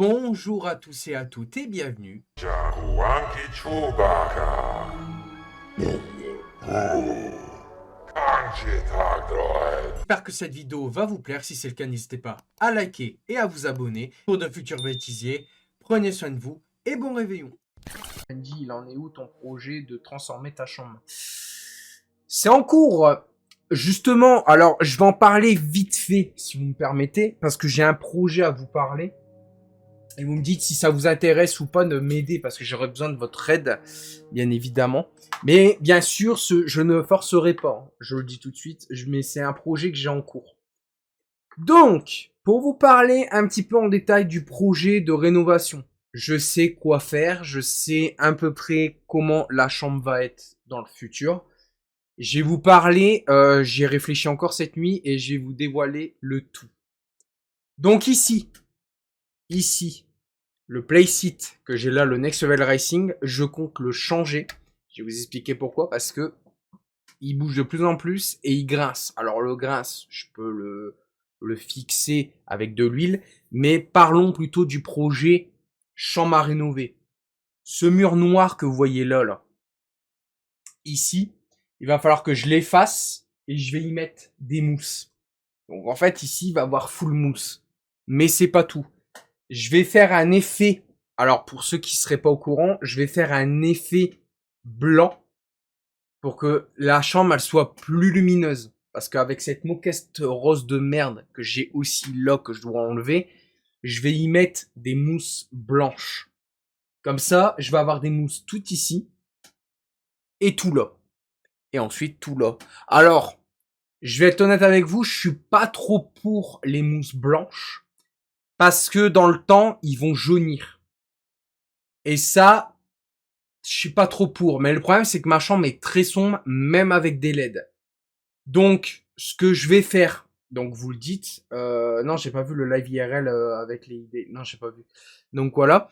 Bonjour à tous et à toutes et bienvenue. Jagouanki Chewbacca. Kanji J'espère que cette vidéo va vous plaire. Si c'est le cas, n'hésitez pas à liker et à vous abonner pour de futurs bêtisiers. Prenez soin de vous et bon réveillon. Andy, il en est où ton projet de transformer ta chambre? C'est en cours. Justement, alors je vais en parler vite fait si vous me permettez, parce que j'ai un projet à vous parler. Et vous me dites si ça vous intéresse ou pas de m'aider, parce que j'aurais besoin de votre aide, bien évidemment. Mais bien sûr, je ne forcerai pas, hein. Je le dis tout de suite, mais c'est un projet que j'ai en cours. Donc, pour vous parler un petit peu en détail du projet de rénovation, je sais quoi faire, je sais à peu près comment la chambre va être dans le futur. Je vais vous parler, j'y ai réfléchi encore cette nuit et je vais vous dévoiler le tout. Donc ici, le playseat que j'ai là, le Next Level Racing, je compte le changer. Je vais vous expliquer pourquoi, parce que il bouge de plus en plus et il grince. Alors le grince, je peux le fixer avec de l'huile, mais parlons plutôt du projet chambre à rénover. Ce mur noir que vous voyez là, ici, il va falloir que je l'efface et je vais y mettre des mousses. Donc en fait ici, il va avoir full mousse. Mais c'est pas tout. Je vais faire un effet. Alors pour ceux qui seraient pas au courant, je vais faire un effet blanc pour que la chambre elle soit plus lumineuse. Parce qu'avec cette moquette rose de merde que j'ai aussi là que je dois enlever, je vais y mettre des mousses blanches. Comme ça, je vais avoir des mousses tout ici et tout là. Et ensuite tout là. Alors, je vais être honnête avec vous, je suis pas trop pour les mousses blanches parce que dans le temps, ils vont jaunir. Et ça, je suis pas trop pour. Mais le problème, c'est que ma chambre est très sombre, même avec des LED. Donc, ce que je vais faire, donc vous le dites, non, j'ai pas vu le live IRL avec les idées. Non, j'ai pas vu. Donc voilà.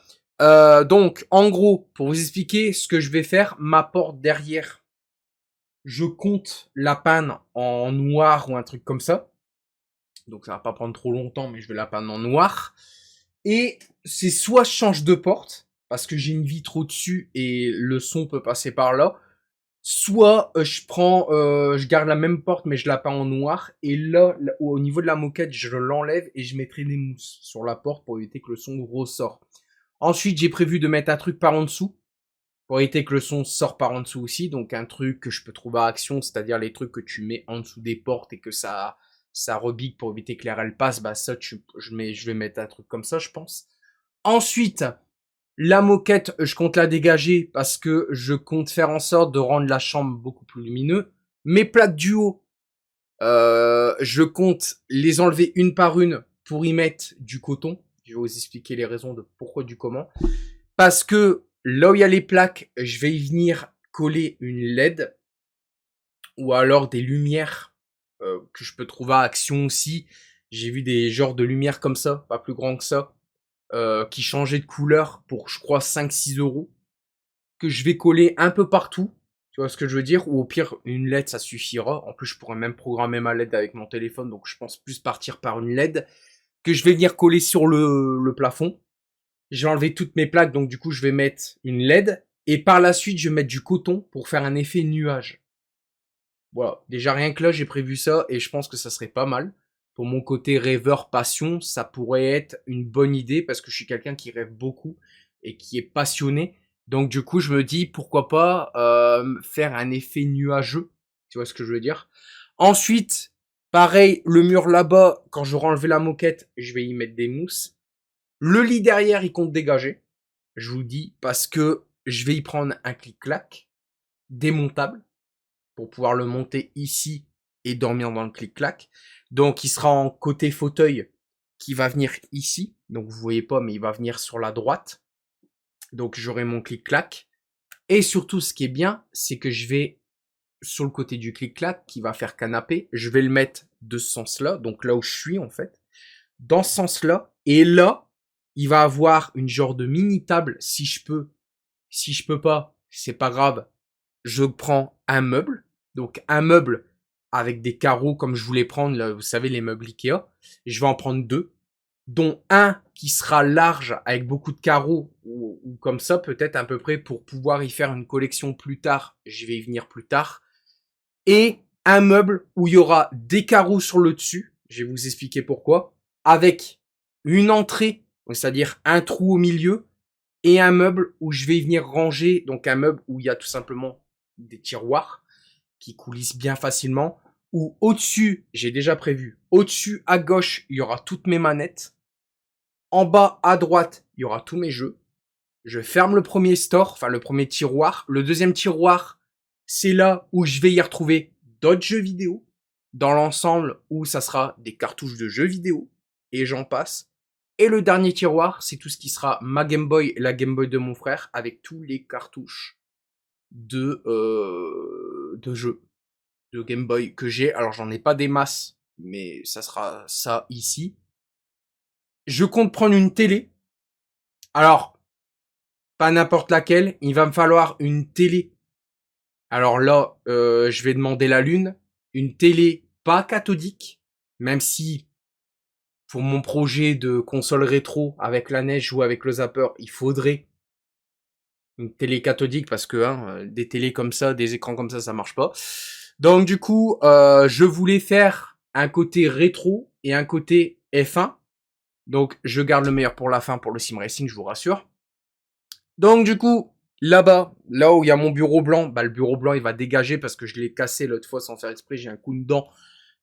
Donc, en gros, pour vous expliquer ce que je vais faire, ma porte derrière, je compte la peindre en noir ou un truc comme ça. Donc ça va pas prendre trop longtemps, mais je vais la peindre en noir. Et c'est soit je change de porte, parce que j'ai une vitre au-dessus et le son peut passer par là. Soit je garde la même porte mais je la peins en noir. Et là, au niveau de la moquette, je l'enlève et je mettrai des mousses sur la porte pour éviter que le son ressort. Ensuite, j'ai prévu de mettre un truc par en dessous pour éviter que le son sorte par en dessous aussi. Donc un truc que je peux trouver à Action, c'est-à-dire les trucs que tu mets en dessous des portes et que ça rebique pour éviter que l'air elle passe. Bah ça, je vais mettre un truc comme ça, je pense. Ensuite, la moquette, je compte la dégager parce que je compte faire en sorte de rendre la chambre beaucoup plus lumineuse. Mes plaques du haut, je compte les enlever une par une pour y mettre du coton. Je vais vous expliquer les raisons de pourquoi du comment. Parce que là où il y a les plaques, je vais y venir coller une LED ou alors des lumières que je peux trouver à Action aussi. J'ai vu des genres de lumières comme ça, pas plus grand que ça, qui changeaient de couleur pour, je crois, 5-6 euros, que je vais coller un peu partout. Tu vois ce que je veux dire? Ou au pire, une LED, ça suffira. En plus, je pourrais même programmer ma LED avec mon téléphone, donc je pense plus partir par une LED, que je vais venir coller sur le plafond. Je vais enlever toutes mes plaques, donc du coup, je vais mettre une LED. Et par la suite, je vais mettre du coton pour faire un effet nuage. Voilà, déjà rien que là, j'ai prévu ça et je pense que ça serait pas mal. Pour mon côté rêveur passion, ça pourrait être une bonne idée parce que je suis quelqu'un qui rêve beaucoup et qui est passionné. Donc du coup, je me dis pourquoi pas faire un effet nuageux. Tu vois ce que je veux dire? Ensuite, pareil, le mur là-bas, quand j'aurai enlevé la moquette, je vais y mettre des mousses. Le lit derrière, il compte dégager. Je vous dis parce que je vais y prendre un clic-clac démontable pour pouvoir le monter ici et dormir dans le clic-clac. Donc il sera en côté fauteuil qui va venir ici. Donc vous voyez pas, mais il va venir sur la droite. Donc j'aurai mon clic-clac. Et surtout, ce qui est bien, c'est que je vais, sur le côté du clic-clac, qui va faire canapé, je vais le mettre de ce sens-là, donc là où je suis en fait, dans ce sens-là. Et là, il va avoir une genre de mini table, si je peux. Si je peux pas, c'est pas grave. Je prends un meuble. Donc un meuble avec des carreaux comme je voulais prendre, là, vous savez, les meubles Ikea. Je vais en prendre deux. dont un qui sera large avec beaucoup de carreaux ou comme ça peut-être à peu près pour pouvoir y faire une collection plus tard. Je vais y venir plus tard. Et un meuble où il y aura des carreaux sur le dessus. Je vais vous expliquer pourquoi. Avec une entrée, c'est-à-dire un trou au milieu et un meuble où je vais y venir ranger. Donc un meuble où il y a tout simplement des tiroirs qui coulissent bien facilement. Ou au-dessus, j'ai déjà prévu, au-dessus à gauche, il y aura toutes mes manettes. En bas à droite, il y aura tous mes jeux. Je ferme le premier store, enfin le premier tiroir. Le deuxième tiroir, c'est là où je vais y retrouver d'autres jeux vidéo. Dans l'ensemble, où ça sera des cartouches de jeux vidéo. Et j'en passe. Et le dernier tiroir, c'est tout ce qui sera ma Game Boy et la Game Boy de mon frère avec tous les cartouches de jeux de Game Boy que j'ai. Alors j'en ai pas des masses, mais ça sera ça ici. Je compte prendre une télé. Alors, pas n'importe laquelle, il va me falloir une télé. Alors là, je vais demander la lune. Une télé pas cathodique, même si pour mon projet de console rétro avec la neige ou avec le zapper, il faudrait une télé cathodique parce que des télés comme ça, des écrans comme ça marche pas. Donc du coup, je voulais faire un côté rétro et un côté F1. Donc je garde le meilleur pour la fin pour le sim racing, je vous rassure. Donc du coup, là-bas, là où il y a mon bureau blanc, bah le bureau blanc il va dégager parce que je l'ai cassé l'autre fois sans faire exprès, j'ai un coup dedans,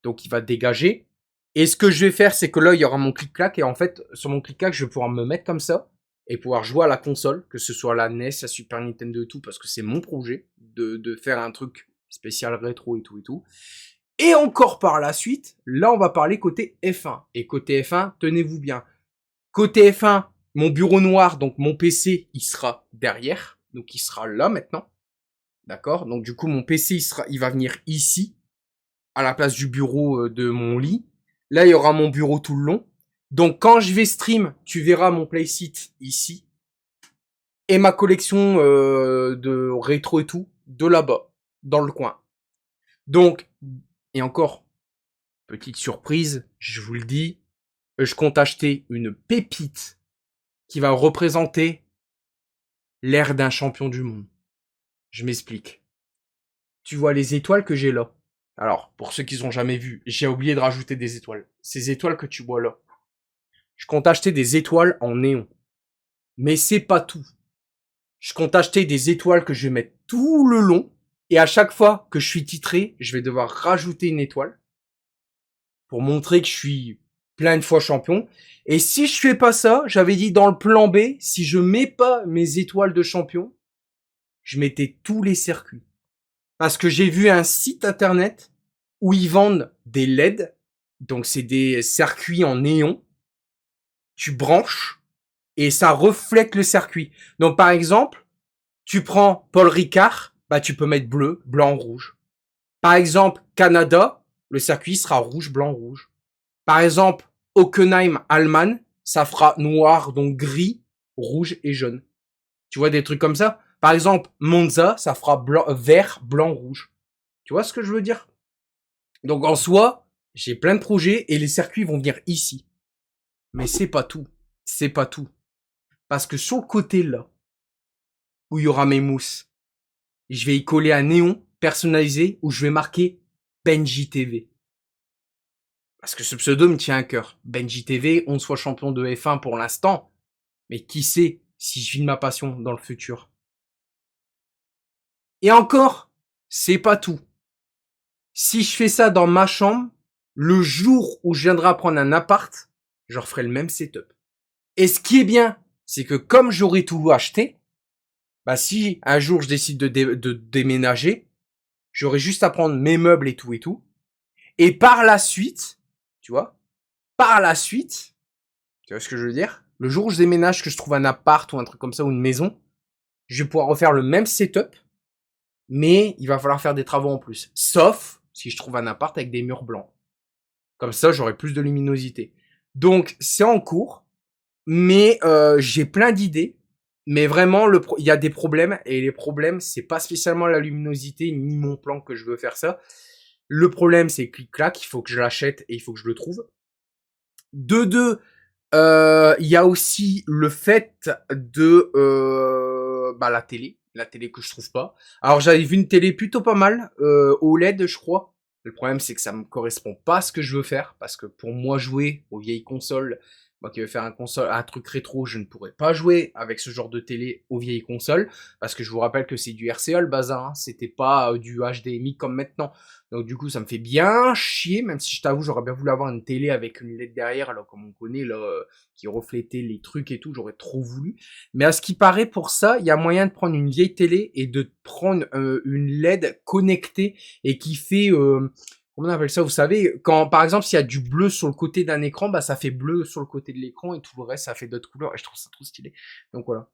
donc il va dégager. Et ce que je vais faire, c'est que là il y aura mon clic-clac et en fait sur mon clic-clac je vais pouvoir me mettre comme ça et pouvoir jouer à la console, que ce soit la NES, la Super Nintendo et tout, parce que c'est mon projet de faire un truc spécial rétro et tout et tout. Et encore par la suite, là on va parler côté F1. Et côté F1, tenez-vous bien. Côté F1, mon bureau noir, donc mon PC, il sera derrière. Donc il sera là maintenant. D'accord? Donc du coup mon PC, il va venir ici, à la place du bureau de mon lit. Là il y aura mon bureau tout le long. Donc quand je vais stream, tu verras mon playseat ici. Et ma collection de rétro et tout, de là-bas, dans le coin. Donc, et encore, petite surprise, je vous le dis, je compte acheter une pépite qui va représenter l'ère d'un champion du monde. Je m'explique. Tu vois les étoiles que j'ai là. Alors, pour ceux qui n'ont jamais vu, j'ai oublié de rajouter des étoiles. Ces étoiles que tu vois là. Je compte acheter des étoiles en néon. Mais c'est pas tout. Je compte acheter des étoiles que je vais mettre tout le long. Et à chaque fois que je suis titré, je vais devoir rajouter une étoile. Pour montrer que je suis plein de fois champion. Et si je fais pas ça, j'avais dit dans le plan B, si je mets pas mes étoiles de champion, je mettais tous les circuits. Parce que j'ai vu un site internet où ils vendent des LED. Donc c'est des circuits en néon. Tu branches et ça reflète le circuit. Donc par exemple, tu prends Paul Ricard, bah tu peux mettre bleu, blanc, rouge. Par exemple, Canada, le circuit sera rouge, blanc, rouge. Par exemple, Hockenheim, Allemagne, ça fera noir, donc gris, rouge et jaune. Tu vois des trucs comme ça? Par exemple, Monza, ça fera blanc, vert, blanc, rouge. Tu vois ce que je veux dire? Donc en soi, j'ai plein de projets et les circuits vont venir ici. Mais c'est pas tout. C'est pas tout. Parce que sur le côté là, où il y aura mes mousses, je vais y coller un néon personnalisé où je vais marquer Benji TV. Parce que ce pseudo me tient à cœur. Benji TV, 11 fois champion de F1 pour l'instant. Mais qui sait si je vis de ma passion dans le futur. Et encore, c'est pas tout. Si je fais ça dans ma chambre, le jour où je viendrai prendre un appart, je referai le même setup. Et ce qui est bien, c'est que comme j'aurai tout acheté, bah si un jour je décide de déménager, j'aurai juste à prendre mes meubles et tout et tout. Et par la suite, tu vois, par la suite, tu vois ce que je veux dire? Le jour où je déménage, que je trouve un appart ou un truc comme ça ou une maison, je vais pouvoir refaire le même setup, mais il va falloir faire des travaux en plus. Sauf si je trouve un appart avec des murs blancs. Comme ça, j'aurai plus de luminosité. Donc, c'est en cours, mais j'ai plein d'idées. Mais vraiment, il y a des problèmes, et les problèmes, c'est pas spécialement la luminosité ni mon plan que je veux faire ça. Le problème, c'est clic-clac, il faut que je l'achète et il faut que je le trouve. De deux, Il y a aussi le fait de la télé. La télé que je trouve pas. Alors j'avais vu une télé plutôt pas mal, OLED je crois. Le problème c'est que ça me correspond pas à ce que je veux faire. Parce que pour moi jouer aux vieilles consoles, moi qui veux faire un truc rétro, je ne pourrais pas jouer avec ce genre de télé aux vieilles consoles. Parce que je vous rappelle que c'est du RCA le bazar, hein. C'était pas du HDMI comme maintenant. Donc du coup ça me fait bien chier, même si je t'avoue j'aurais bien voulu avoir une télé avec une LED derrière, alors comme on connaît là, qui reflétait les trucs et tout, j'aurais trop voulu. Mais à ce qui paraît pour ça, il y a moyen de prendre une vieille télé et de prendre une LED connectée et qui fait comment on appelle ça, vous savez, quand par exemple s'il y a du bleu sur le côté d'un écran, bah ça fait bleu sur le côté de l'écran et tout le reste ça fait d'autres couleurs et je trouve ça trop stylé. Donc voilà.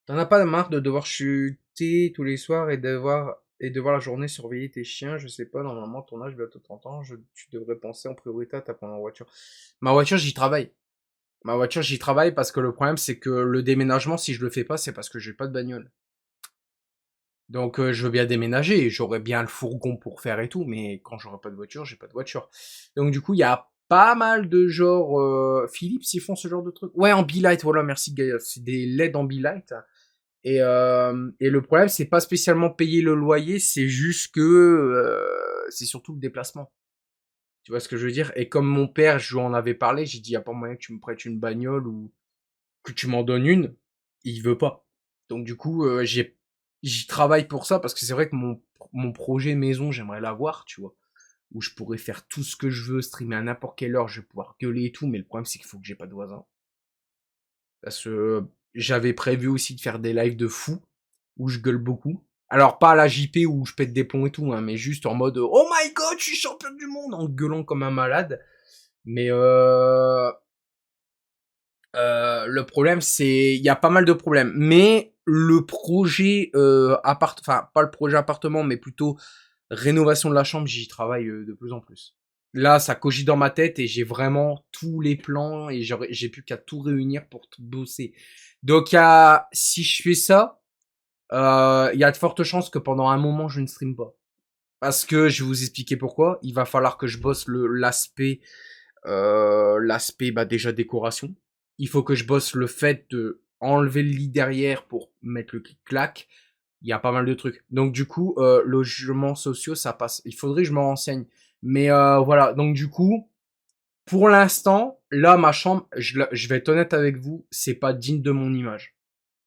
T'en as pas marre de devoir chuter tous les soirs et devoir la journée surveiller tes chiens, je sais pas, normalement ton âge bientôt 30 ans, tu devrais penser en priorité à ta première voiture. Ma voiture, j'y travaille. Ma voiture, j'y travaille parce que le problème, c'est que le déménagement, si je le fais pas, c'est parce que j'ai pas de bagnole. Donc, je veux bien déménager, j'aurais bien le fourgon pour faire et tout, mais quand j'aurai pas de voiture, j'ai pas de voiture. Donc, du coup, il y a pas mal de genres, Philips, ils font ce genre de trucs. Ouais, Ambilight, voilà, merci Gaïa, c'est des LED Ambilight. Et le problème, c'est pas spécialement payer le loyer, c'est juste que, c'est surtout le déplacement. Tu vois ce que je veux dire? Et comme mon père, je lui en avais parlé, j'ai dit, y a pas moyen que tu me prêtes une bagnole ou que tu m'en donnes une. Il veut pas. Donc du coup, j'y travaille pour ça parce que c'est vrai que mon projet maison, j'aimerais l'avoir, tu vois, où je pourrais faire tout ce que je veux, streamer à n'importe quelle heure, je vais pouvoir gueuler et tout, mais le problème c'est qu'il faut que j'ai pas de voisins. Parce que j'avais prévu aussi de faire des lives de fou où je gueule beaucoup. Alors pas à la JP où je pète des plombs et tout, hein, mais juste en mode oh my god, je suis champion du monde en gueulant comme un malade. Mais le problème, c'est, il y a pas mal de problèmes. Mais le projet enfin pas le projet appartement, mais plutôt rénovation de la chambre, j'y travaille de plus en plus. Là, ça cogite dans ma tête et j'ai vraiment tous les plans et j'ai plus qu'à tout réunir pour tout bosser. Donc, si je fais ça, il y a de fortes chances que pendant un moment, je ne stream pas. Parce que je vais vous expliquer pourquoi. Il va falloir que je bosse l'aspect déjà décoration. Il faut que je bosse le fait de enlever le lit derrière pour mettre le clic-clac. Il y a pas mal de trucs. Donc du coup, logements sociaux, ça passe. Il faudrait que je me renseigne. Mais voilà, donc du coup, pour l'instant, là, ma chambre, je vais être honnête avec vous, c'est pas digne de mon image.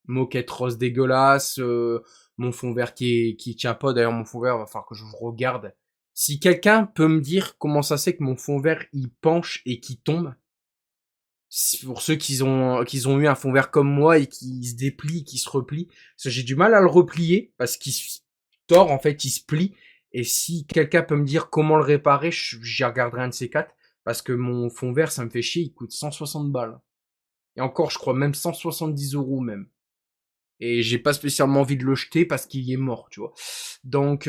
Moquette rose dégueulasse, mon fond vert qui tient pas. D'ailleurs, mon fond vert, va falloir que je regarde. Si quelqu'un peut me dire comment ça c'est que mon fond vert il penche et qui tombe, pour ceux qui ont eu un fond vert comme moi et qui se déplie, qui se replie, parce que j'ai du mal à le replier parce qu'il se tord en fait, il se plie. Et si quelqu'un peut me dire comment le réparer, j'y regarderai un de ces quatre parce que mon fond vert ça me fait chier, il coûte 160 balles. Et encore, je crois même 170 € même. Et j'ai pas spécialement envie de le jeter parce qu'il est mort, tu vois. Donc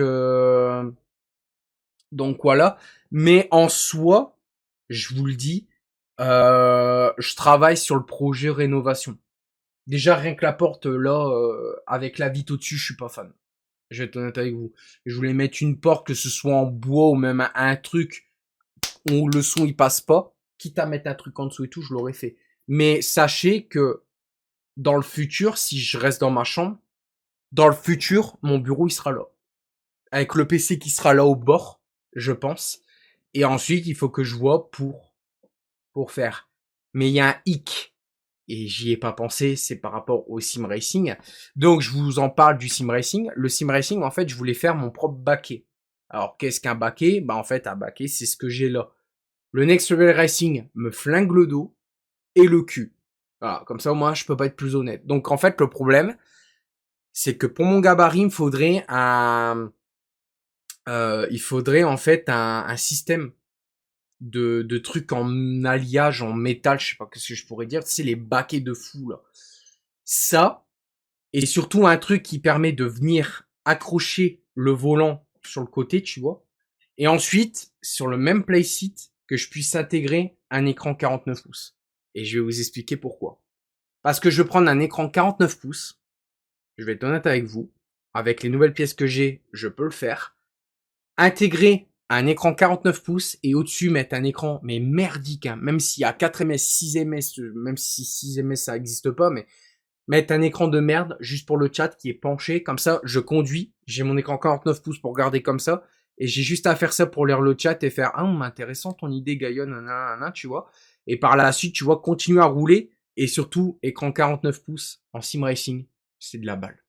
donc voilà. Mais en soi, je vous le dis, je travaille sur le projet rénovation. Déjà, rien que la porte, là, avec la vitre au-dessus, je suis pas fan. Je vais être honnête avec vous. Je voulais mettre une porte, que ce soit en bois ou même un truc où le son il passe pas. Quitte à mettre un truc en dessous et tout, je l'aurais fait. Mais sachez que dans le futur, si je reste dans ma chambre, dans le futur, mon bureau il sera là. Avec le PC qui sera là au bord, je pense. Et ensuite, il faut que je vois pour faire. Mais il y a un hic. Et j'y ai pas pensé, c'est par rapport au sim racing. Donc, je vous en parle du sim racing. Le sim racing, en fait, je voulais faire mon propre baquet. Alors, qu'est-ce qu'un baquet? Bah, en fait, un baquet, c'est ce que j'ai là. Le Next Level Racing me flingue le dos et le cul. Voilà, comme ça, au moins, je peux pas être plus honnête. Donc, en fait, le problème, c'est que pour mon gabarit, il faudrait en fait un système de trucs en alliage, en métal, je sais pas ce que je pourrais dire, tu sais, les baquets de fou, là. Ça, et surtout un truc qui permet de venir accrocher le volant sur le côté, tu vois. Et ensuite, sur le même playseat, que je puisse intégrer un écran 49 pouces. Et je vais vous expliquer pourquoi. Parce que je vais prendre un écran 49 pouces, je vais être honnête avec vous, avec les nouvelles pièces que j'ai, je peux le faire. Intégrer un écran 49 pouces et au-dessus mettre un écran mais merdique, hein, même s'il y a 4 ms, 6 ms, même si 6 ms ça existe pas, mais mettre un écran de merde juste pour le chat qui est penché, comme ça je conduis, j'ai mon écran 49 pouces pour regarder comme ça, et j'ai juste à faire ça pour lire le chat et faire « Ah, intéressant ton idée Gaïon, nanana, tu vois ». Et par la suite, tu vois, continuer à rouler, et surtout, écran 49 pouces en sim racing, c'est de la balle.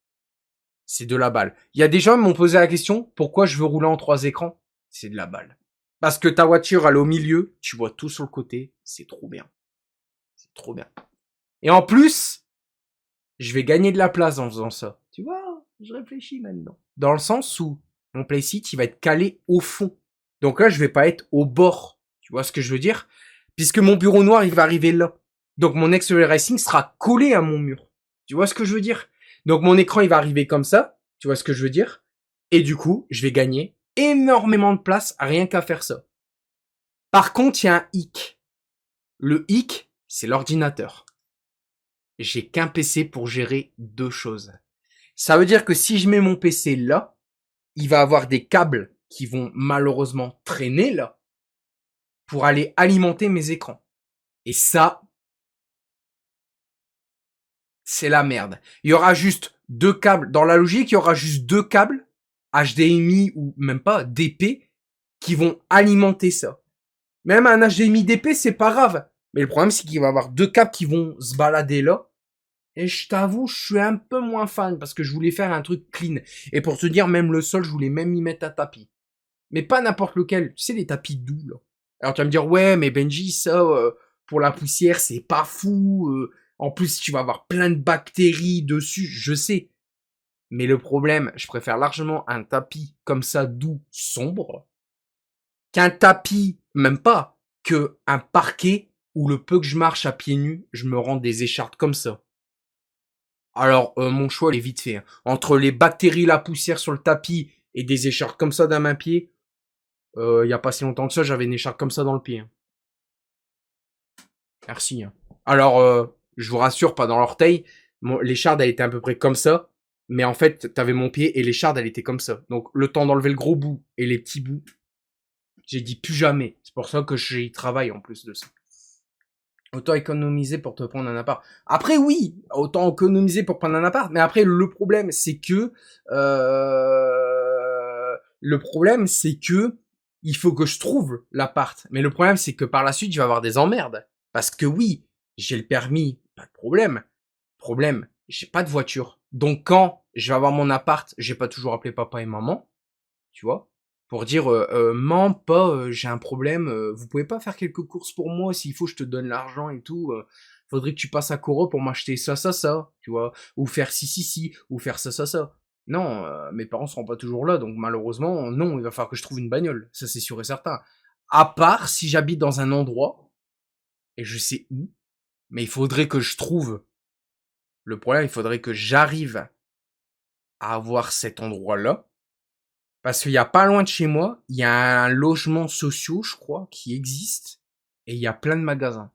C'est de la balle. Il y a des gens qui m'ont posé la question, pourquoi je veux rouler en 3 écrans? C'est de la balle. Parce que ta voiture, elle est au milieu, tu vois tout sur le côté, c'est trop bien. C'est trop bien. Et en plus, je vais gagner de la place en faisant ça. Tu vois, je réfléchis maintenant. Dans le sens où mon playseat, il va être calé au fond. Donc là, je vais pas être au bord. Tu vois ce que je veux dire? Puisque mon bureau noir, il va arriver là. Donc mon XL Racing sera collé à mon mur. Tu vois ce que je veux dire? Donc mon écran, il va arriver comme ça. Tu vois ce que je veux dire? Et du coup, je vais gagner énormément de place rien qu'à faire ça. Par contre, il y a un hic. Le hic, c'est l'ordinateur. J'ai qu'un PC pour gérer 2 choses. Ça veut dire que si je mets mon PC là, il va avoir des câbles qui vont malheureusement traîner là pour aller alimenter mes écrans. Et ça, c'est la merde. Il y aura juste 2 câbles. Dans la logique, il y aura juste 2 câbles HDMI ou même pas DP qui vont alimenter ça. Même un HDMI DP, c'est pas grave. Mais le problème, c'est qu'il va y avoir 2 câbles qui vont se balader là. Et je t'avoue, je suis un peu moins fan parce que je voulais faire un truc clean. Et pour te dire, même le sol, je voulais même y mettre un tapis. Mais pas n'importe lequel. Tu sais, les tapis doux, là. Alors tu vas me dire, ouais, mais Benji, ça, pour la poussière, c'est pas fou. En plus, tu vas avoir plein de bactéries dessus, je sais. Mais le problème, je préfère largement un tapis comme ça, doux, sombre, qu'un tapis, même pas, que un parquet où le peu que je marche à pieds nus, je me rends des écharpes comme ça. Alors, mon choix, il est vite fait. Hein. Entre les bactéries, la poussière sur le tapis et des écharpes comme ça dans ma pied, il y a pas si longtemps que ça, j'avais une écharpe comme ça dans le pied. Hein. Merci. Hein. Alors, je vous rassure, pas dans l'orteil. L'écharde, elle était à peu près comme ça. Mais en fait, t'avais mon pied et l'écharde, elle était comme ça. Donc, le temps d'enlever le gros bout et les petits bouts, j'ai dit plus jamais. C'est pour ça que j'y travaille en plus de ça. Autant économiser pour te prendre un appart. Après, oui, autant économiser pour prendre un appart. Mais après, le problème, c'est que... il faut que je trouve l'appart. Mais le problème, c'est que par la suite, je vais avoir des emmerdes. Parce que oui, j'ai le permis, pas de problème. Problème, j'ai pas de voiture. Donc quand je vais avoir mon appart, j'ai pas toujours appelé papa et maman, tu vois, pour dire maman, pas, j'ai un problème, vous pouvez pas faire quelques courses pour moi, s'il faut je te donne l'argent et tout, faudrait que tu passes à Coro pour m'acheter ça, tu vois, ou faire ci, ou faire ça. Non, mes parents seront pas toujours là, donc malheureusement, non, il va falloir que je trouve une bagnole, ça c'est sûr et certain. À part si j'habite dans un endroit, et je sais où, mais il faudrait que je trouve. Le problème, il faudrait que j'arrive à avoir cet endroit-là. Parce qu'il y a pas loin de chez moi, il y a un logement social, je crois, qui existe. Et il y a plein de magasins.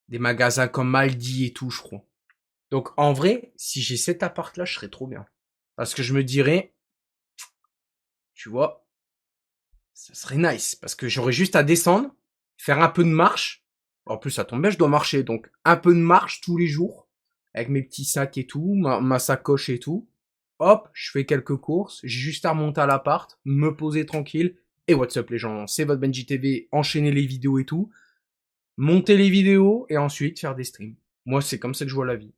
Des magasins comme Aldi et tout, je crois. Donc, en vrai, si j'ai cet appart-là, je serais trop bien. Parce que je me dirais, tu vois, ça serait nice. Parce que j'aurais juste à descendre, faire un peu de marche. En plus, ça tombe bien, je dois marcher. Donc, un peu de marche tous les jours. Avec mes petits sacs et tout, ma sacoche et tout. Hop, je fais quelques courses, j'ai juste à remonter à l'appart, me poser tranquille, et what's up les gens, c'est votre Benji TV, enchaîner les vidéos et tout, monter les vidéos, et ensuite faire des streams. Moi, c'est comme ça que je vois la vie.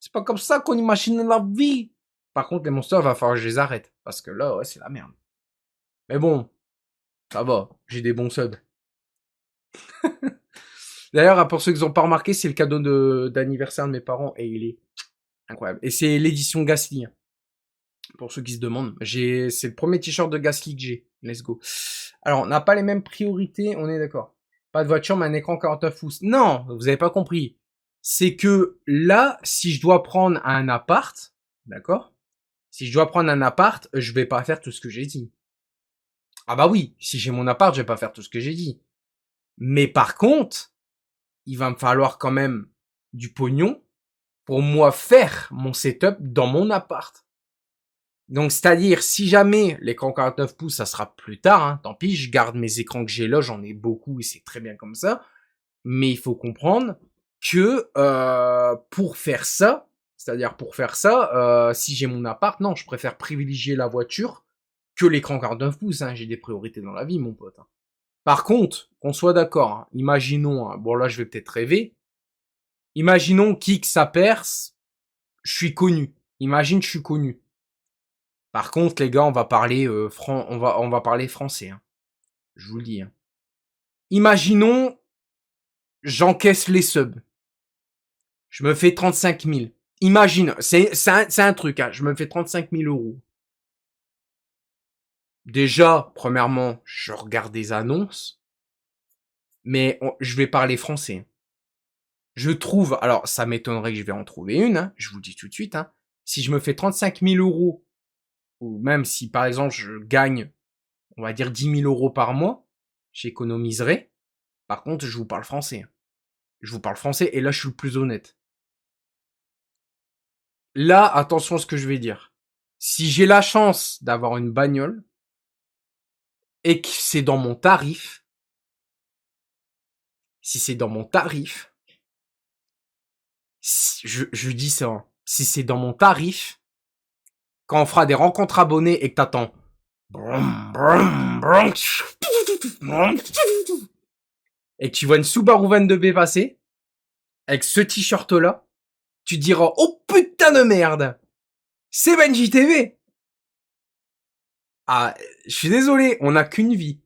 C'est pas comme ça qu'on imagine la vie. Par contre, les monsters, va falloir que je les arrête, parce que là, ouais, c'est la merde. Mais bon, ça va, j'ai des bons subs. D'ailleurs, pour ceux qui n'ont pas remarqué, c'est le cadeau d'anniversaire de mes parents, et il est incroyable. Et c'est l'édition Gasly. Hein. Pour ceux qui se demandent, c'est le premier t-shirt de Gasly que j'ai. Let's go. Alors, on n'a pas les mêmes priorités, on est d'accord. Pas de voiture, mais un écran 49 pouces. Non, vous avez pas compris. C'est que là, si je dois prendre un appart, d'accord? Si je dois prendre un appart, je vais pas faire tout ce que j'ai dit. Ah bah oui, si j'ai mon appart, je vais pas faire tout ce que j'ai dit. Mais par contre, il va me falloir quand même du pognon pour moi faire mon setup dans mon appart. Donc, c'est-à-dire, si jamais l'écran 49 pouces, ça sera plus tard, hein, tant pis, je garde mes écrans que j'ai là, j'en ai beaucoup et c'est très bien comme ça. Mais il faut comprendre que pour faire ça, c'est-à-dire pour faire ça, si j'ai mon appart, non, je préfère privilégier la voiture que l'écran 49 pouces. Hein, j'ai des priorités dans la vie, mon pote. Hein. Par contre, qu'on soit d'accord, hein, imaginons, hein, bon là je vais peut-être rêver, imaginons Kik ça perce, je suis connu. Imagine je suis connu. Par contre, les gars, on va parler on va parler français. Hein. Je vous le dis. Hein. Imaginons, j'encaisse les subs. Je me fais 35 000. Imagine, c'est un truc. Hein. Je me fais 35 000 euros. Déjà, premièrement, je regarde des annonces, mais je vais parler français. Je trouve, alors ça m'étonnerait que je vais en trouver une. Hein, je vous le dis tout de suite. Hein, si je me fais 35 000 euros, ou même si par exemple je gagne, on va dire 10 000 euros par mois, j'économiserai. Par contre, je vous parle français. Je vous parle français et là, je suis le plus honnête. Là, attention à ce que je vais dire. Si j'ai la chance d'avoir une bagnole et que c'est dans mon tarif, si c'est dans mon tarif, je dis ça, hein, si c'est dans mon tarif, quand on fera des rencontres abonnés et que t'attends et que tu vois une Subaru 22B passer, avec ce t-shirt-là, tu te diras, oh putain de merde, c'est Benji TV. Ah, je suis désolé, on n'a qu'une vie.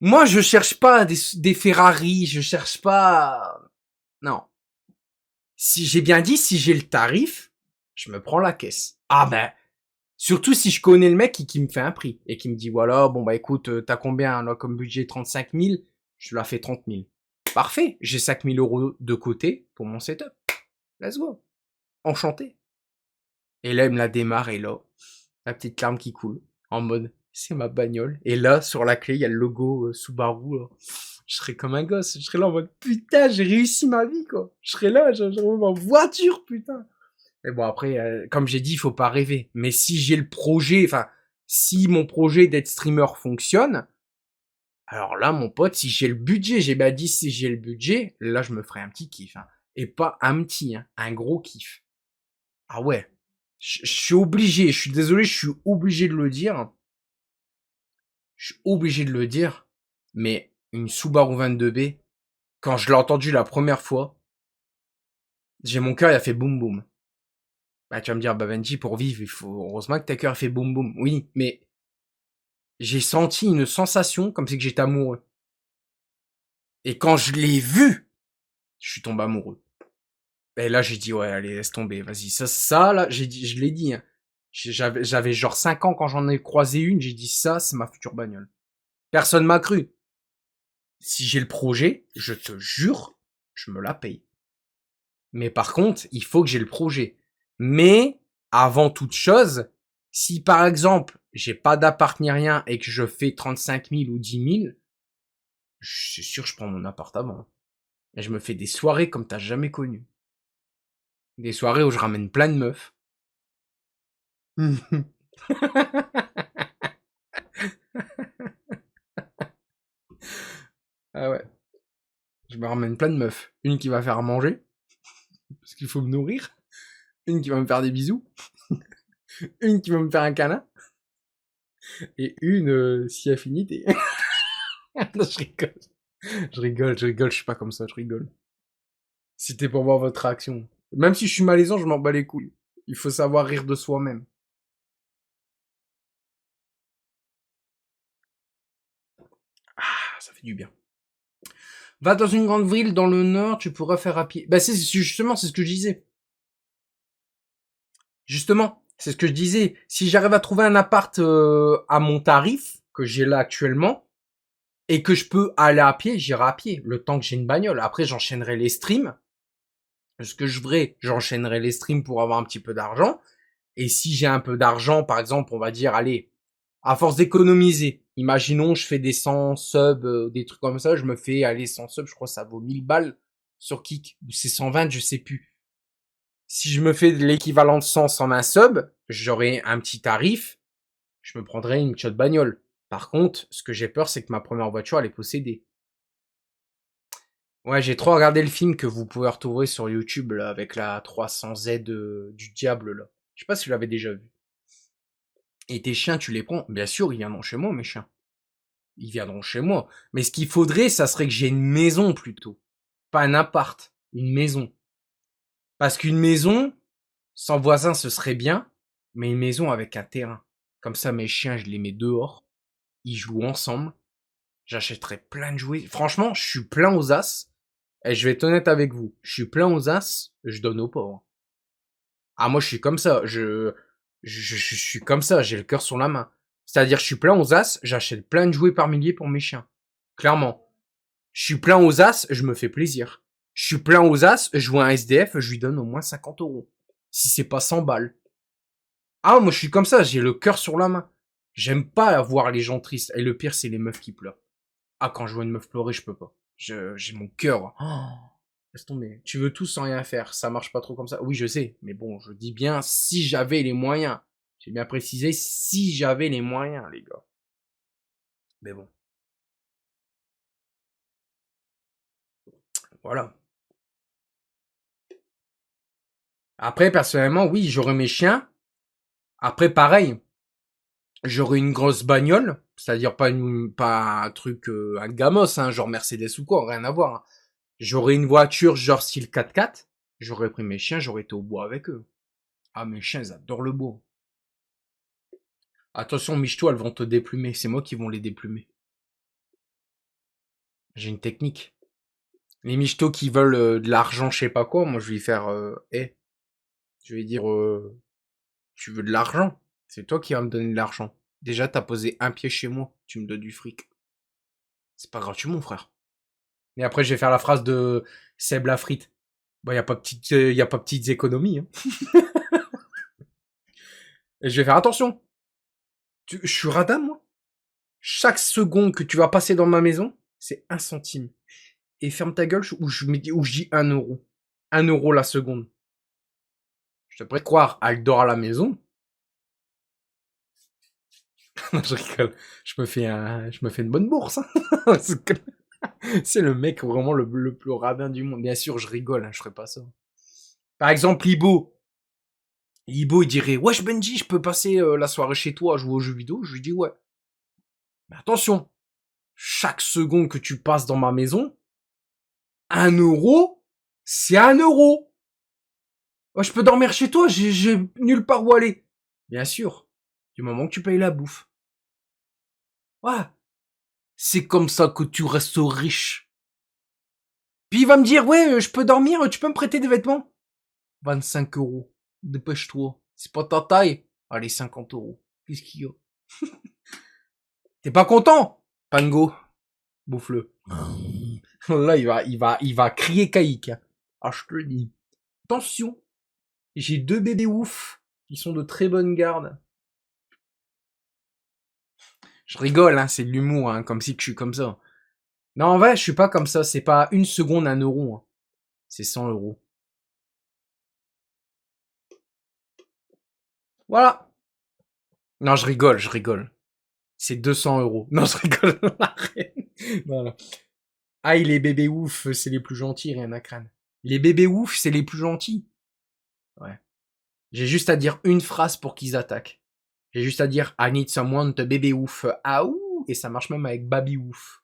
Moi, je cherche pas des Ferrari, je cherche pas... Non. Si j'ai bien dit, si j'ai le tarif, je me prends la caisse. Ah ben, surtout si je connais le mec qui me fait un prix et qui me dit, voilà, bon bah écoute, t'as combien là comme budget 35 000, je la fais 30 000. Parfait, j'ai 5 000 euros de côté pour mon setup. Let's go. Enchanté. Et là, il me la démarre et là, la petite larme qui coule, en mode, c'est ma bagnole. Et là, sur la clé, il y a le logo Subaru. Là. Je serais comme un gosse. Je serais là en mode, putain, j'ai réussi ma vie, quoi. Je serais là, j'aurais ma voiture, putain. Et bon, après, comme j'ai dit, il faut pas rêver. Mais si j'ai le projet, enfin, si mon projet d'être streamer fonctionne, alors là, mon pote, si j'ai le budget, j'ai bien dit si j'ai le budget, là, je me ferai un petit kiff. Hein. Et pas un petit, hein, un gros kiff. Ah ouais. Je suis obligé, je suis désolé, je suis obligé de le dire. Je suis obligé de le dire. Mais une Subaru 22B, quand je l'ai entendu la première fois, mon cœur, il a fait boum boum. Bah, tu vas me dire, bah, Benji, pour vivre, il faut, heureusement que ta cœur fait boum boum. Oui, mais j'ai senti une sensation comme si que j'étais amoureux. Et quand je l'ai vu, je suis tombé amoureux. Et là, j'ai dit, ouais, allez, laisse tomber, vas-y. Ça, là, j'ai dit, je l'ai dit, hein. J'avais genre 5 ans quand j'en ai croisé une, j'ai dit, ça, c'est ma future bagnole. Personne m'a cru. Si j'ai le projet, je te jure, je me la paye. Mais par contre, il faut que j'ai le projet. Mais, avant toute chose, si par exemple, j'ai pas d'appart ni rien et que je fais 35 000 ou 10 000, c'est sûr, je prends mon appartement. Et je me fais des soirées comme t'as jamais connu. Des soirées où je ramène plein de meufs. Ah ouais. Je me ramène plein de meufs. Une qui va faire à manger. Parce qu'il faut me nourrir. Une qui va me faire des bisous. Une qui va me faire un câlin. Et une, si affinité. Non, je rigole. Je rigole, je suis pas comme ça, je rigole. C'était pour voir votre réaction. Même si je suis malaisant, je m'en bats les couilles. Il faut savoir rire de soi-même. Ah, ça fait du bien. Va dans une grande ville dans le nord, tu pourras faire à pied. Bah justement, c'est ce que je disais. Justement, c'est ce que je disais. Si j'arrive à trouver un appart à mon tarif, que j'ai là actuellement, et que je peux aller à pied, j'irai à pied, le temps que j'ai une bagnole. Après, j'enchaînerai les streams. Ce que je ferai, j'enchaînerai les streams pour avoir un petit peu d'argent. Et si j'ai un peu d'argent, par exemple, on va dire, allez, à force d'économiser, imaginons, je fais des 100 subs, des trucs comme ça, je me fais, allez, 100 subs, je crois que ça vaut 1000 balles sur Kik, ou c'est 120, je sais plus. Si je me fais l'équivalent de 100 sans un sub, j'aurai un petit tarif, je me prendrai une chaude bagnole. Par contre, ce que j'ai peur, c'est que ma première voiture, elle est possédée. Ouais, j'ai trop regardé le film que vous pouvez retrouver sur YouTube, là, avec la 300Z du diable, là. Je sais pas si vous l'avez déjà vu. Et tes chiens, tu les prends? Bien sûr, ils viendront chez moi, mes chiens. Ils viendront chez moi. Mais ce qu'il faudrait, ça serait que j'ai une maison, plutôt. Pas un appart. Une maison. Parce qu'une maison, sans voisin, ce serait bien. Mais une maison avec un terrain. Comme ça, mes chiens, je les mets dehors. Ils jouent ensemble. J'achèterai plein de jouets. Franchement, je suis plein aux as. Et je vais être honnête avec vous. Je suis plein aux as, je donne aux pauvres. Ah, moi, je suis comme ça. Je suis comme ça. J'ai le cœur sur la main. C'est-à-dire, je suis plein aux as, j'achète plein de jouets par milliers pour mes chiens. Clairement. Je suis plein aux as, je me fais plaisir. Je suis plein aux as, je vois un SDF, je lui donne au moins 50 euros. Si c'est pas 100 balles. Ah, moi, je suis comme ça. J'ai le cœur sur la main. J'aime pas voir les gens tristes. Et le pire, c'est les meufs qui pleurent. Ah, quand je vois une meuf pleurer, je peux pas. J'ai mon cœur. Oh, laisse tomber. Tu veux tout sans rien faire. Ça marche pas trop comme ça. Oui, je sais. Mais bon, je dis bien si j'avais les moyens. J'ai bien précisé si j'avais les moyens, les gars. Mais bon. Voilà. Après, personnellement, oui, j'aurais mes chiens. Après, pareil. J'aurais une grosse bagnole. C'est-à-dire pas un truc, un gamos, hein, genre Mercedes ou quoi. Rien à voir, hein. J'aurais une voiture genre style 4x4. J'aurais pris mes chiens, j'aurais été au bois avec eux. Ah, mes chiens, ils adorent le bois. Attention, miche-toi, elles vont te déplumer. C'est moi qui vont les déplumer. J'ai une technique. Les michetots qui veulent de l'argent, je sais pas quoi, moi je vais faire, je vais dire, tu veux de l'argent? C'est toi qui vas me donner de l'argent. Déjà, t'as posé un pied chez moi, tu me donnes du fric. C'est pas gratuit, mon frère. Et après, je vais faire la phrase de Seb la frite. Bon, y a pas petites économies, hein. Et je vais faire attention. Je suis radin, moi. Chaque seconde que tu vas passer dans ma maison, c'est 1 centime. Et ferme ta gueule où je dis 1 euro. 1 euro la seconde. Je te pourrais croire, elle dort à la maison. Non, je rigole. Je me fais une bonne bourse, hein. C'est le mec vraiment le plus radin du monde. Bien sûr, je rigole, hein, je ferais pas ça. Par exemple, Libo. Libo, il dirait, wesh Benji, je peux passer la soirée chez toi à jouer aux jeux vidéo? Je lui dis ouais. Mais attention, chaque seconde que tu passes dans ma maison, 1 euro, c'est 1 euro. Oh, je peux dormir chez toi, j'ai nulle part où aller. Bien sûr, du moment que tu payes la bouffe. Ouais, c'est comme ça que tu restes riche. Puis il va me dire, ouais, je peux dormir, tu peux me prêter des vêtements? 25 euros. Dépêche-toi. C'est pas ta taille. Allez, 50 euros. Qu'est-ce qu'il y a? T'es pas content? Pango. Bouffe-le. Là, il va crier caïque. Ah, je te le dis. Attention. J'ai 2 bébés ouf. Qui sont de très bonne garde. Je rigole, hein, c'est de l'humour, hein, comme si que je suis comme ça. Non, en vrai, je suis pas comme ça. C'est pas une seconde 1 euro, hein. C'est 100 euros. Voilà. Non, je rigole, je rigole. C'est 200 euros. Non, je rigole. Arrête. Voilà. Ah, les bébés ouf, c'est les plus gentils, rien à craindre. Les bébés ouf, c'est les plus gentils. Ouais. J'ai juste à dire une phrase pour qu'ils attaquent. J'ai juste à dire I need someone to bébé ouf. Ah ouh. Et ça marche même avec baby ouf.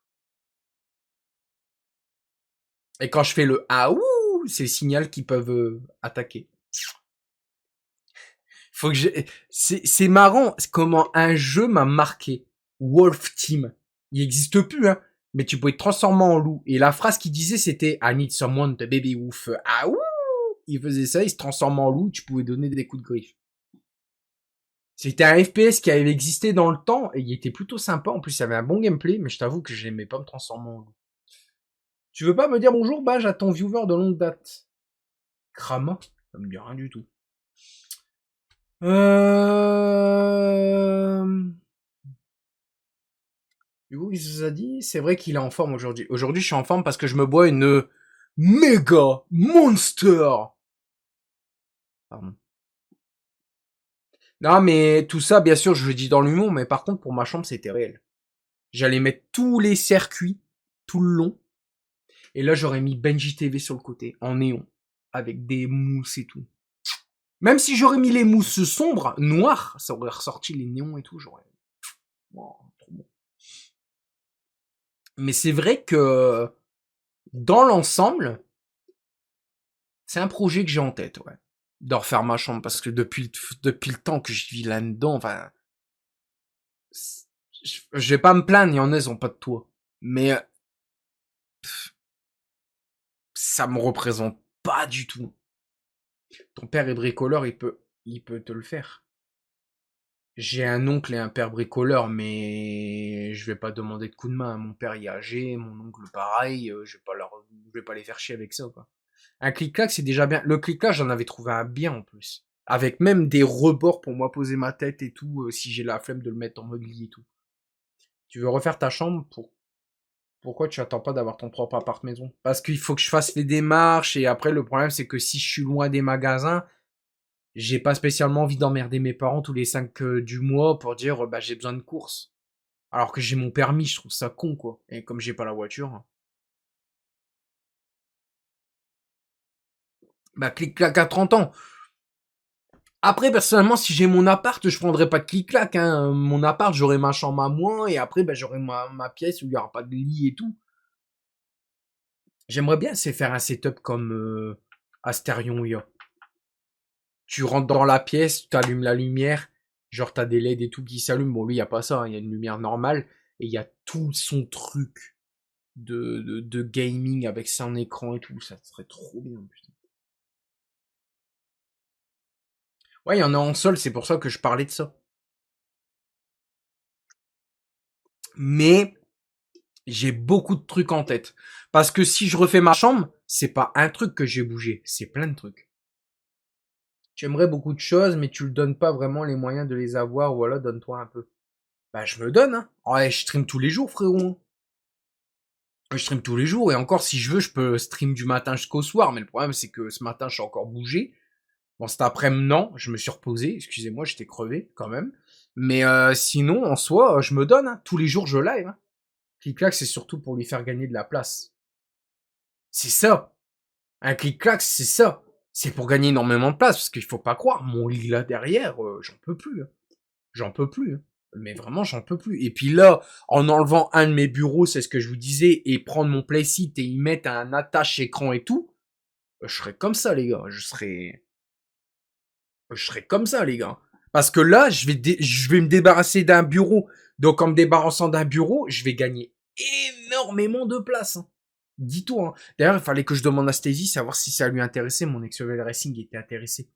Et quand je fais le ah ouh, c'est le signal qu'ils peuvent attaquer. Faut que c'est marrant comment un jeu m'a marqué. Wolf Team. Il existe plus, hein. Mais tu pouvais te transformer en loup. Et la phrase qu'il disait, c'était I need someone to baby ouf. Ah ouh. Il faisait ça, il se transformait en loup, tu pouvais donner des coups de griffe. C'était un FPS qui avait existé dans le temps, et il était plutôt sympa, en plus il y avait un bon gameplay, mais je t'avoue que j'aimais pas me transformer en loup. Tu veux pas me dire bonjour, Baj, à ton viewer de longue date? Krama? Ça me dit rien du tout. Du coup, il se a dit, c'est vrai qu'il est en forme aujourd'hui. Aujourd'hui, je suis en forme parce que je me bois une méga monster Pardon. Non, mais tout ça, bien sûr, je le dis dans l'humour, mais par contre, pour ma chambre, c'était réel. J'allais mettre tous les circuits, tout le long, et là, j'aurais mis Benji TV sur le côté, en néon, avec des mousses et tout. Même si j'aurais mis les mousses sombres, noires, ça aurait ressorti les néons et tout, j'aurais... Oh, trop bon. Mais c'est vrai que, dans l'ensemble, c'est un projet que j'ai en tête, ouais. De refaire ma chambre, parce que depuis le temps que je vis là-dedans, enfin... Je vais pas me plaindre, il y en a, ils ont pas de toit. Mais ça me représente pas du tout. Ton père est bricoleur, il peut te le faire. J'ai un oncle et un père bricoleur, mais je vais pas demander de coup de main. Mon père il est âgé, mon oncle pareil, je vais pas les faire chier avec ça, quoi. Un clic-clac, c'est déjà bien. Le clic-clac, j'en avais trouvé un bien en plus. Avec même des rebords pour moi poser ma tête et tout, si j'ai la flemme de le mettre en mode lit et tout. Tu veux refaire ta chambre pourquoi tu attends pas d'avoir ton propre appart-maison? Parce qu'il faut que je fasse les démarches et après le problème c'est que si je suis loin des magasins, j'ai pas spécialement envie d'emmerder mes parents tous les 5 du mois pour dire bah j'ai besoin de courses. Alors que j'ai mon permis, je trouve ça con quoi. Et comme j'ai pas la voiture, bah clic-clac à 30 ans. Après personnellement si j'ai mon appart, je prendrais pas de clic-clac hein. Mon appart, j'aurai ma chambre à moi et après bah j'aurai ma pièce où il y aura pas de lit et tout. J'aimerais bien c'est faire un setup comme Asterion IA. Tu rentres dans la pièce, tu allumes la lumière, genre t'as des LED et tout qui s'allument. Bon, lui, y a pas ça, il y a une lumière normale, et il y a tout son truc de gaming avec son écran et tout. Ça serait trop bien, putain. Ouais, il y en a en sol, c'est pour ça que je parlais de ça. Mais j'ai beaucoup de trucs en tête. Parce que si je refais ma chambre, c'est pas un truc que j'ai bougé, c'est plein de trucs. J'aimerais beaucoup de choses, mais tu le donnes pas vraiment les moyens de les avoir, voilà, donne-toi un peu. Bah, je me donne, hein. Ouais, je stream tous les jours, frérot. Je stream tous les jours et encore si je veux, je peux stream du matin jusqu'au soir. Mais le problème c'est que ce matin, je suis encore bougé. Bon, cet après-midi, non, je me suis reposé. Excusez-moi, j'étais crevé quand même. Mais sinon, en soi, je me donne. Hein. Tous les jours, je live. Hein. Clic-clac, c'est surtout pour lui faire gagner de la place. C'est ça. Un clic-clac, c'est ça. C'est pour gagner énormément de place. Parce qu'il faut pas croire, mon lit là derrière, j'en peux plus. Hein. J'en peux plus. Hein. Mais vraiment, j'en peux plus. Et puis là, en enlevant un de mes bureaux, c'est ce que je vous disais, et prendre mon playseat et y mettre un attache écran et tout, je serais comme ça, les gars. Je serais comme ça, les gars. Parce que là, je vais me débarrasser d'un bureau. Donc, en me débarrassant d'un bureau, je vais gagner énormément de place. Hein. Dis-toi. Hein. D'ailleurs, il fallait que je demande à Stacy savoir si ça lui intéressait. Mon ex-level racing était intéressé.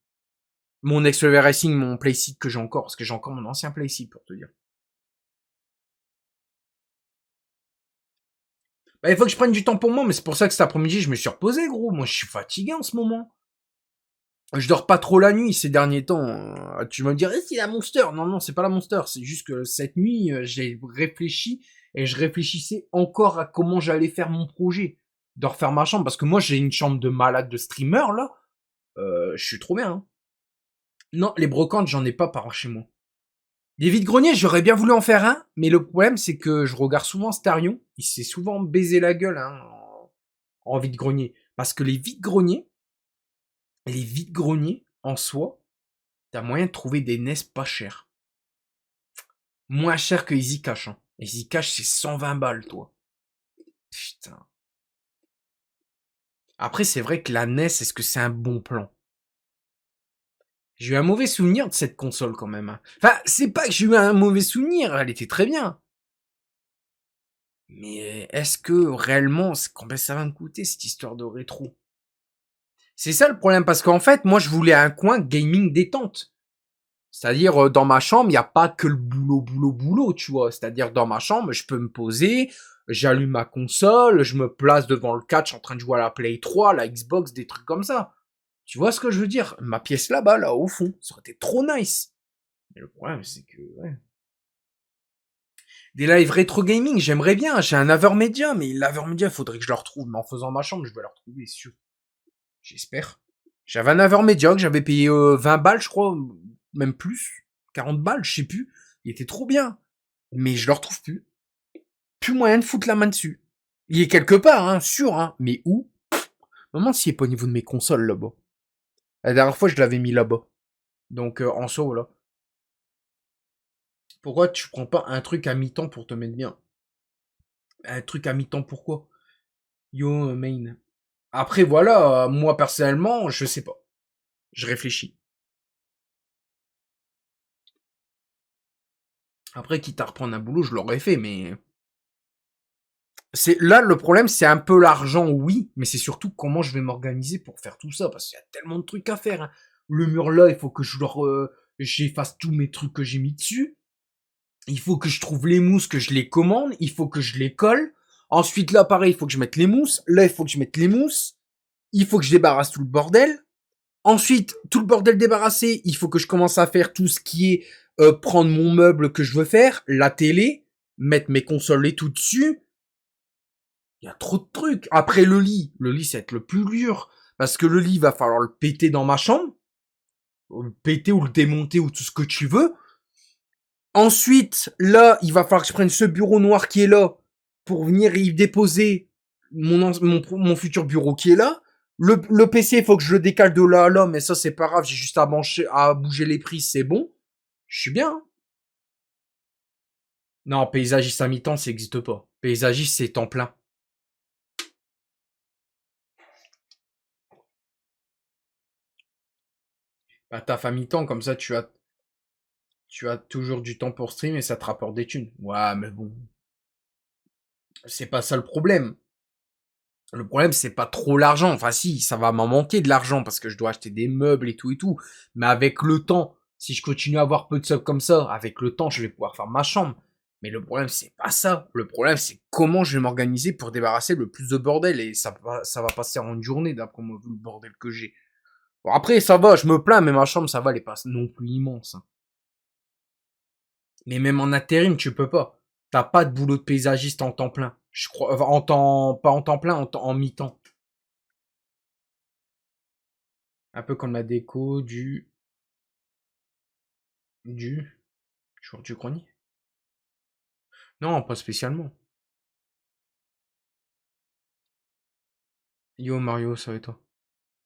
Mon ex-level racing, mon playseat que j'ai encore, parce que j'ai encore mon ancien playseat pour te dire. Bah, il faut que je prenne du temps pour moi, mais c'est pour ça que cet après-midi, je me suis reposé, gros. Moi, je suis fatigué en ce moment. Je dors pas trop la nuit ces derniers temps. Tu vas me dire, c'est la Monster. Non, non, c'est pas la Monster. C'est juste que cette nuit, j'ai réfléchi et je réfléchissais encore à comment j'allais faire mon projet. De refaire ma chambre. Parce que moi, j'ai une chambre de malade de streamer, là. Je suis trop bien, hein. Non, les brocantes, j'en ai pas par chez moi. Les vides-greniers, j'aurais bien voulu en faire un, mais le problème, c'est que je regarde souvent Starion. Il s'est souvent baisé la gueule, hein, en vide-grenier. Parce que les vides-greniers, en soi, t'as moyen de trouver des NES pas chers. Moins cher que Easy Cash, hein. Easy Cash, c'est 120 balles, toi. Putain. Après, c'est vrai que la NES, est-ce que c'est un bon plan? J'ai eu un mauvais souvenir de cette console, quand même. Hein. Enfin, c'est pas que j'ai eu un mauvais souvenir, elle était très bien. Mais est-ce que réellement, combien ça va me coûter, cette histoire de rétro? C'est ça le problème, parce qu'en fait, moi, je voulais un coin gaming détente. C'est-à-dire, dans ma chambre, il n'y a pas que le boulot, tu vois. C'est-à-dire, dans ma chambre, je peux me poser, j'allume ma console, je me place devant le catch en train de jouer à la Play 3, la Xbox, des trucs comme ça. Tu vois ce que je veux dire? Ma pièce là-bas, là, au fond, ça aurait été trop nice. Mais le problème, c'est que, ouais. Des lives rétro gaming, j'aimerais bien. J'ai un Avermedia, mais l'Avermedia, il faudrait que je le retrouve. Mais en faisant ma chambre, je vais le retrouver, c'est sûr. J'espère. J'avais un laveur médiocre, j'avais payé 20 balles, je crois, même plus, 40 balles, je sais plus. Il était trop bien. Mais je le retrouve plus. Plus moyen de foutre la main dessus. Il est quelque part, hein, sûr, hein. Mais où? Maman, s'il est pas au niveau de mes consoles, là-bas. La dernière fois, je l'avais mis là-bas. Donc, en soi, voilà. Pourquoi tu prends pas un truc à mi-temps pour te mettre bien? Un truc à mi-temps, pourquoi? Yo, main. Après, voilà, moi, personnellement, je sais pas. Je réfléchis. Après, quitte à reprendre un boulot, je l'aurais fait, mais... C'est là le problème, c'est un peu l'argent, oui, mais c'est surtout comment je vais m'organiser pour faire tout ça, parce qu'il y a tellement de trucs à faire, hein. Le mur là, il faut que j'efface tous mes trucs que j'ai mis dessus. Il faut que je trouve les mousses, que je les commande. Il faut que je les colle. Ensuite, là, pareil, il faut que je mette les mousses. Là, il faut que je mette les mousses. Il faut que je débarrasse tout le bordel. Ensuite, tout le bordel débarrassé, il faut que je commence à faire tout ce qui est prendre mon meuble que je veux faire, la télé, mettre mes consoles et tout dessus. Il y a trop de trucs. Après le lit, ça va être le plus dur. Parce que le lit, va falloir le péter dans ma chambre. Le péter ou le démonter ou tout ce que tu veux. Ensuite, là, il va falloir que je prenne ce bureau noir qui est là pour venir y déposer mon futur bureau qui est là. Le PC, il faut que je le décale de là à là, mais ça, c'est pas grave. J'ai juste à bouger les prises, c'est bon. Je suis bien, hein. Non, paysagiste à mi-temps, ça existe pas. Paysagiste, c'est temps plein. Bah, taf à mi-temps, comme ça, tu as toujours du temps pour stream et ça te rapporte des thunes. Ouais, mais bon. C'est pas ça le problème. Le problème, c'est pas trop l'argent. Enfin, si, ça va m'en manquer de l'argent parce que je dois acheter des meubles et tout et tout. Mais avec le temps, si je continue à avoir peu de subs comme ça, avec le temps, je vais pouvoir faire ma chambre. Mais le problème, c'est pas ça. Le problème, c'est comment je vais m'organiser pour débarrasser le plus de bordel. Et ça va passer en une journée, d'après moi, vu le bordel que j'ai. Bon, après, ça va, je me plains, mais ma chambre, ça va, elle est pas non plus immense, hein. Mais même en intérim, tu peux pas. T'as pas de boulot de paysagiste en temps plein. Je crois, enfin, pas en temps plein, en mi-temps. Un peu comme la déco du, jour du grenier. Non, pas spécialement. Yo Mario, ça va et toi?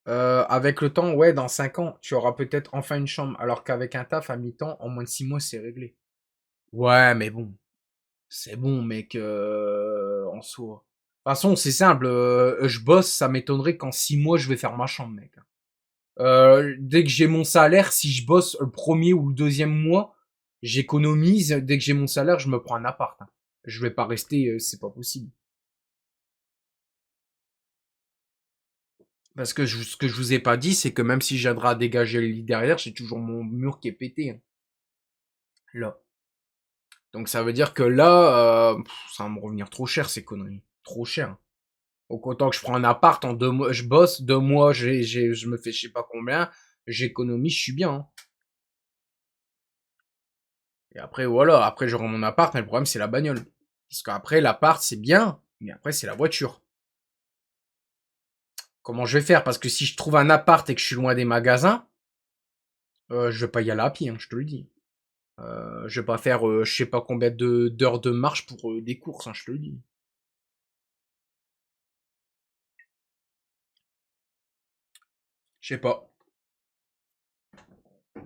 Avec le temps, ouais, dans 5 ans, tu auras peut-être enfin une chambre, alors qu'avec un taf à mi-temps, en moins de 6 mois, c'est réglé. Ouais, mais bon, c'est bon, mec, en soi. De toute façon, c'est simple, je bosse, ça m'étonnerait qu'en 6 mois, je vais faire ma chambre, mec. Dès que j'ai mon salaire, si je bosse le premier ou le deuxième mois, j'économise. Dès que j'ai mon salaire, je me prends un appart, hein. Je vais pas rester, c'est pas possible. Parce que ce que je vous ai pas dit, c'est que même si j'aimerais à dégager le lit derrière, j'ai toujours mon mur qui est pété, hein, là. Donc ça veut dire que là, ça va me revenir trop cher ces conneries. Trop cher. Donc autant que je prends un appart en 2 mois, je bosse, 2 mois, je me fais je sais pas combien, j'économise, je suis bien, hein. Et après voilà, après j'aurai mon appart, mais le problème c'est la bagnole. Parce qu'après l'appart c'est bien, mais après c'est la voiture. Comment je vais faire? Parce que si je trouve un appart et que je suis loin des magasins, je vais pas y aller à pied, hein, je te le dis. Je vais pas faire je sais pas combien d'heures de marche pour des courses, hein, je te le dis. Je sais pas.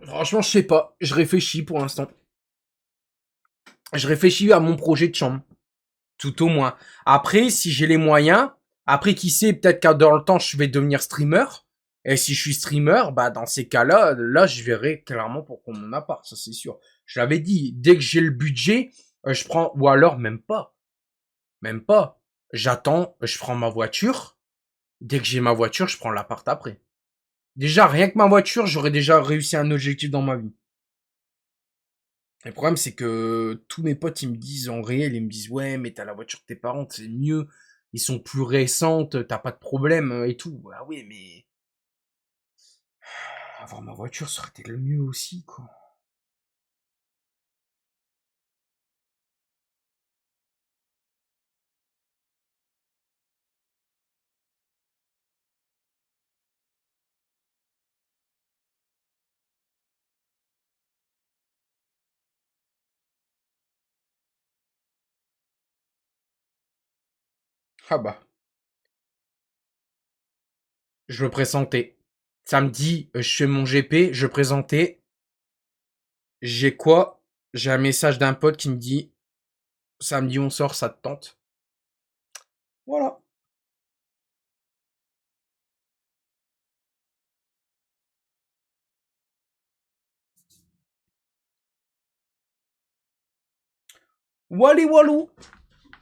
Franchement, je sais pas. Je réfléchis pour l'instant. Je réfléchis à mon projet de chambre. Tout au moins. Après, si j'ai les moyens, après qui sait, peut-être qu'à dans le temps, je vais devenir streamer. Et si je suis streamer, bah dans ces cas-là, là, je verrai clairement pour qu'on mon appart, ça c'est sûr. Je l'avais dit, dès que j'ai le budget, je prends, ou alors même pas, même pas. J'attends, je prends ma voiture. Dès que j'ai ma voiture, je prends l'appart après. Déjà, rien que ma voiture, j'aurais déjà réussi un objectif dans ma vie. Le problème, c'est que tous mes potes, ils me disent en réel, ils me disent, ouais, mais t'as la voiture de tes parents, c'est mieux. Ils sont plus récentes, t'as pas de problème et tout. Ah oui, mais avoir ma voiture serait peut-être le mieux aussi, quoi. Ah bah, je me présentais. Samedi, je fais mon GP, je présentais. J'ai quoi? J'ai un message d'un pote qui me dit samedi on sort, ça te tente? Voilà. Wally Walou.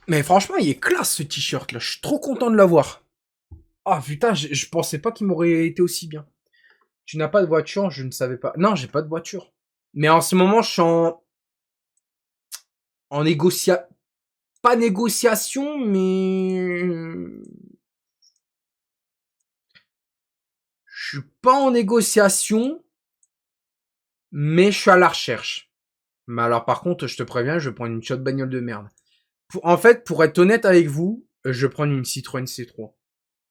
Mais franchement, il est classe ce t-shirt là. Je suis trop content de l'avoir. Ah putain, je pensais pas qu'il m'aurait été aussi bien. Tu n'as pas de voiture? Je ne savais pas. Non, j'ai pas de voiture. Mais en ce moment, je suis en pas négociation, mais je suis pas en négociation, mais je suis à la recherche. Mais alors par contre, je te préviens, je vais prendre une chaude bagnole de merde. En fait, pour être honnête avec vous, je vais prendre une Citroën C3.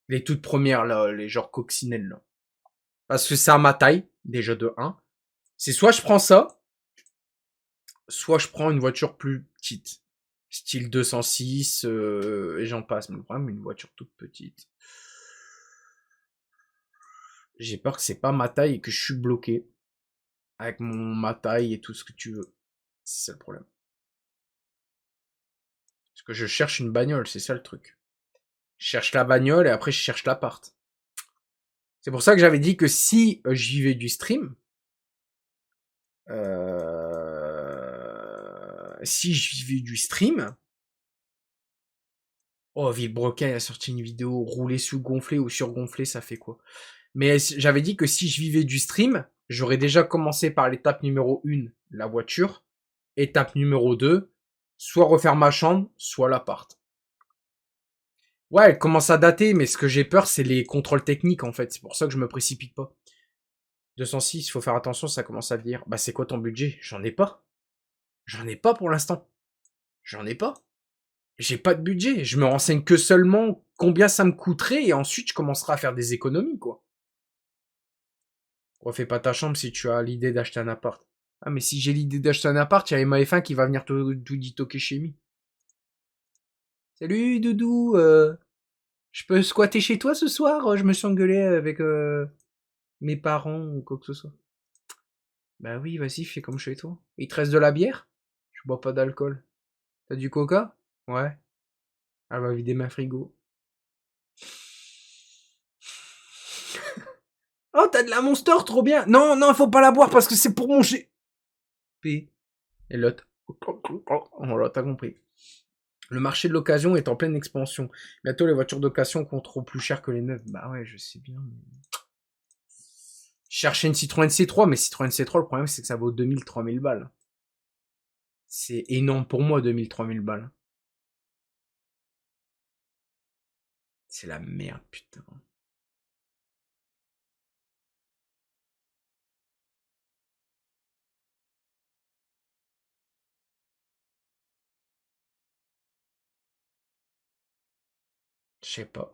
Les toutes premières, là, les genre coccinelles, là. Parce que c'est à ma taille, déjà de 1. C'est soit je prends ça, soit je prends une voiture plus petite. Style 206, et j'en passe. Mais vraiment une voiture toute petite. J'ai peur que c'est pas ma taille et que je suis bloqué. Avec ma taille et tout ce que tu veux. C'est ça le problème. Parce que je cherche une bagnole, c'est ça le truc. Je cherche la bagnole et après je cherche l'appart. C'est pour ça que j'avais dit que si j'y vais du stream, si j'y vais du stream, oh Villebrequin a sorti une vidéo roulée sous gonflé ou surgonflé, ça fait quoi? Mais j'avais dit que si je vivais du stream, j'aurais déjà commencé par l'étape numéro 1, la voiture. Étape numéro 2, soit refaire ma chambre, soit l'appart. Ouais, elle commence à dater, mais ce que j'ai peur, c'est les contrôles techniques, en fait. C'est pour ça que je me précipite pas. 206, il faut faire attention, ça commence à dire. Bah, c'est quoi ton budget? J'en ai pas. J'en ai pas pour l'instant. J'en ai pas. J'ai pas de budget. Je me renseigne que seulement combien ça me coûterait et ensuite je commencerai à faire des économies, quoi. Refais pas ta chambre si tu as l'idée d'acheter un appart. Ah, mais si j'ai l'idée d'acheter un appart, il y a MAF1 qui va venir tout dit toquer chez lui. Salut, Doudou, je peux squatter chez toi ce soir? Je me suis engueulé avec mes parents ou quoi que ce soit. Bah oui, vas-y, fais comme chez toi. Il te reste de la bière? Je bois pas d'alcool. T'as du coca? Ouais. Elle va vider ma frigo. Oh, t'as de la Monster, trop bien. Non, non, faut pas la boire parce que c'est pour manger. P. Et l'autre. Voilà, t'as compris. Le marché de l'occasion est en pleine expansion. Bientôt, les voitures d'occasion coûteront plus cher que les neuves. Bah ouais, je sais bien. Chercher une Citroën C3, mais Citroën C3, le problème, c'est que ça vaut 2000, 3000 balles. C'est énorme pour moi, 2000, 3000 balles. C'est la merde, putain. Je sais pas.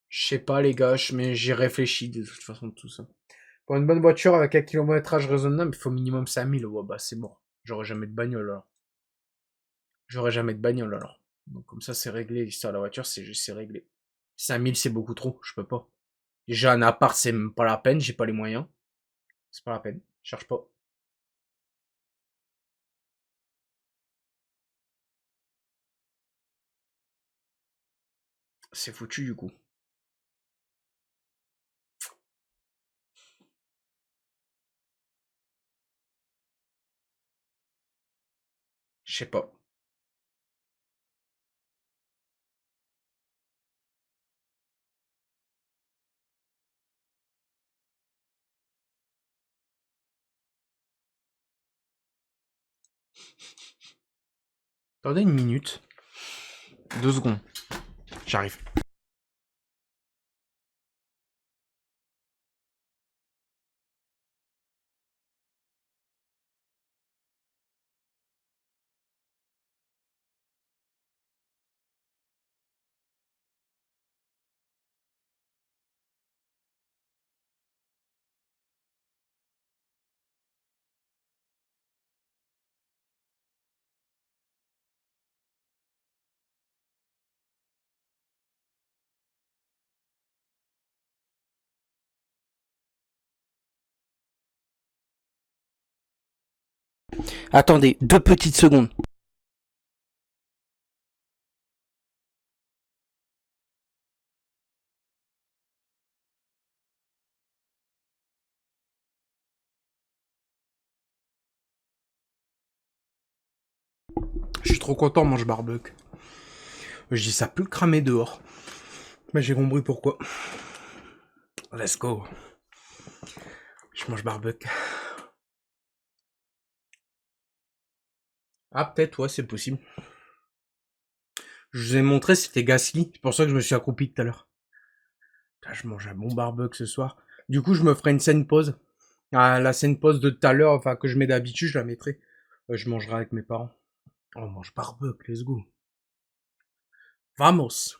Je sais pas, les gars, mais j'ai réfléchi de toute façon de tout ça. Pour une bonne voiture avec un kilométrage raisonnable, il faut minimum 5000. Ouais, bah c'est mort. J'aurai jamais de bagnole alors. J'aurai jamais de bagnole alors. Donc comme ça, c'est réglé. L'histoire de la voiture, c'est réglé. 5000, c'est beaucoup trop. Je peux pas. Déjà, un appart, c'est même pas la peine. J'ai pas les moyens. C'est pas la peine. Je cherche pas. C'est foutu du coup. Je sais pas. Attendez une minute. 2 secondes. J'arrive. Attendez, 2 petites secondes. Je suis trop content, mange barbecue. Je dis ça peut cramer dehors. Mais j'ai compris pourquoi. Let's go. Je mange barbecue. Ah, peut-être, ouais, c'est possible. Je vous ai montré, c'était Gasly. C'est pour ça que je me suis accroupi tout à l'heure. Je mange un bon barbecue ce soir. Du coup, je me ferai une scène pause. Ah, la scène pause de tout à l'heure, enfin, que je mets d'habitude, je la mettrai. Je mangerai avec mes parents. On mange barbecue, let's go. Vamos.